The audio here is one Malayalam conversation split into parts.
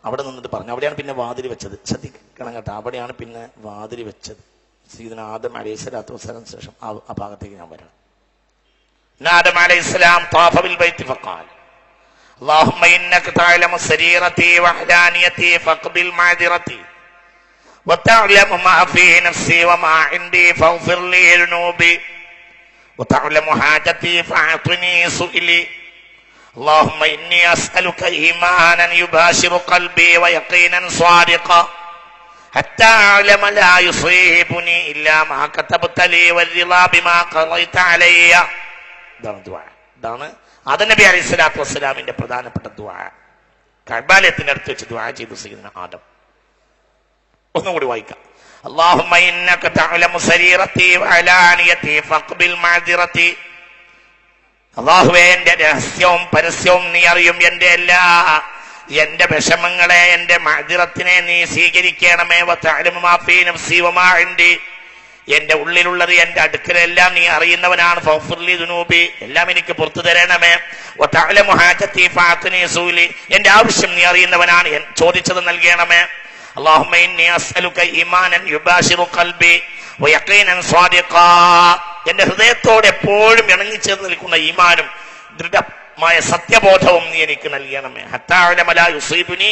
അവിടെ നിന്നിട്ട് പറഞ്ഞു. അവിടെയാണ് പിന്നെ വാതിൽ വെച്ചത്. ശ്രദ്ധിക്കണം കേട്ടോ, അവിടെയാണ് പിന്നെ വാതിൽ വെച്ചത്. സയ്യിദുനാ ആദം അലൈഹിസ്സലാത്തു വസ്സലാമിന് ശേഷം ആ ഭാഗത്തേക്ക് ഞാൻ വരാം. ആദം അലൈഹിസ്സലാം ത്വാഫ ബിൽ ബൈത്തി ഫഖാൽ اللهم إنك تعلم سريرتي وحدانيتي فاقبل معذرتي وتعلم ما في نفسي وما عندي فاغفر لي ذنوبي وتعلم حاجتي فاعطني سؤلي اللهم إني أسألك إيمانا يباشر قلبي ويقينا صادقا حتى أعلم لا يصيبني إلا ما كتبت لي والرضا بما قضيت علي. ഇതാണ് ദുആ. ഇതാണ് ആദം നബി അലൈഹിസ്സലാത്തു വസ്സലാമിന്റെ പ്രധാനപ്പെട്ട ദുആ. കഅബാലയത്തിന്റെ അടുത്ത് വെച്ച് ദുആ ചെയ്തു സയ്യിദുനാ ആദം. ഒന്നുകൂടി വായിക്കാം. اللهم إنك تعلم سريرتي وعلانيتي فاقبل معذرتي. അല്ലാഹുവേ, എന്റെ രഹസ്യവും പരസ്യവും നീ അറിയും. എന്റെ വിഷമങ്ങളെ, എന്റെ മഅ്ദിറത്തിനെ നീ സ്വീകരിക്കണമേ. വതഅലമു മാ ഫീ നഫ്സി വമാ ഇൻദി. എന്റെ ഉള്ളിലുള്ളത്, എന്റെ അടുക്കലെല്ലാം നീ അറിയുന്നവനാണ്. ഫഗ്ഫിർലി ദുനൂബി. എല്ലാം എനിക്ക് പുറത്തു തരണമേ. വതഅലമു ഹാജതി ഫഅത്നി സൂലി. എന്റെ ആവശ്യം നീ അറിയുന്നവനാണ്, ചോദിച്ചത് നൽകണമേ. اللهم إني أسألك إيمانا يباشر قلبي ويقينا صادقا. എന്റെ ഹൃദയത്തോട് എപ്പോഴും ഇണങ്ങിച്ചേർന്ന് നിൽക്കുന്ന ഈമാനും ദൃഢമായ സത്യബോധവും നീ എനിക്ക് നൽകണമേ. ഹത്താ അഅലമ ലാ യുസീബുനി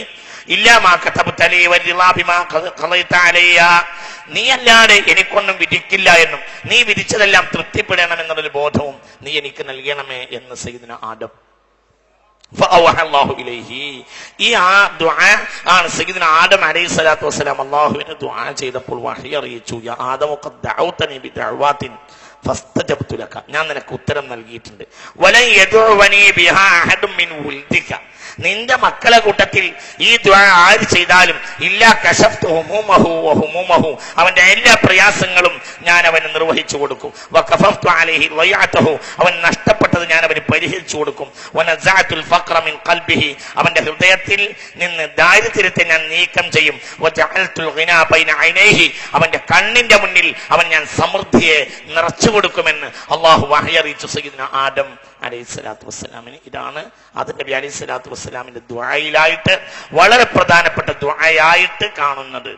ഇല്ലാ മാ കതബത ലീ വൽറിളാ ബിമാ ഖളൈത അലയ്യ. നീ അല്ലാതെ എനിക്കൊന്നും വിധിക്കില്ല എന്നും നീ വിധിച്ചതെല്ലാം തൃപ്തിപ്പെടണം എന്നുള്ളൊരു ബോധവും നീ എനിക്ക് നൽകണമേ എന്ന് സയ്യിദുനാ ആദം. ഈ ദുആ ആണ് സയ്യിദുനാ ആദം അലൈഹിസ്സലാത്തു വസ്സലാം അല്ലാഹുവിനെ ദുആ ചെയ്തപ്പോൾ വഹി അറിയിച്ചു. യാ ആദം ഖദ് ദഅൗതനി ബിദഅവാതിൻ ഫസ്തജബ്തു ലക. ഞാൻ നിനക്ക് ഉത്തരം നൽകിയിട്ടുണ്ട്. വലൻ യദഉവനി ബിഹാ അഹദും മിൻ ഉൽദിക. നിന്റെ മക്കളെ കൂട്ടത്തിൽ ഈ ദുആ ആര് ചെയ്താലും ഇല്ലാ കശഫ്തു ഹുമൂമഹു വഹുമൂമഹു. അവന്റെ എല്ലാ പ്രയാസങ്ങളും ഞാൻ അവന് നിർവഹിച്ചു കൊടുക്കും. വകഫഫ്തു അലൈഹി വയഅതഹു. അവൻ നഷ്ടപ്പെട്ടത് ഞാൻ അവന് പരിഹരിച്ചു കൊടുക്കും. വനസഅതുൽ ഫഖ്റ മിൻ ഖൽബിഹി. അവന്റെ ഹൃദയത്തിൽ നിന്ന് ദാരിദ്ര്യത്തെ ഞാൻ നീക്കം ചെയ്യും. വജഅൽതുൽ ഗിനാ ബൈന ഐനൈഹി. അവന്റെ കണ്ണിന്റെ മുന്നിൽ ഞാൻ സമൃദ്ധിയെ നിറച്ചു കൊടുക്കുമെന്ന് അല്ലാഹു വഹി അറിയിച്ചു സയ്യിദുനാ ആദം അലൈഹിസ്സലാത്തു വസ്സലാമിന്. ഇതാണ് ആദം നബി അലൈഹിസ്സലാത്തു വസ്സലാമിന്റെ ദുആയിലായിട്ട് വളരെ പ്രധാനപ്പെട്ട ദുആയായിട്ട് കാണുന്നത്.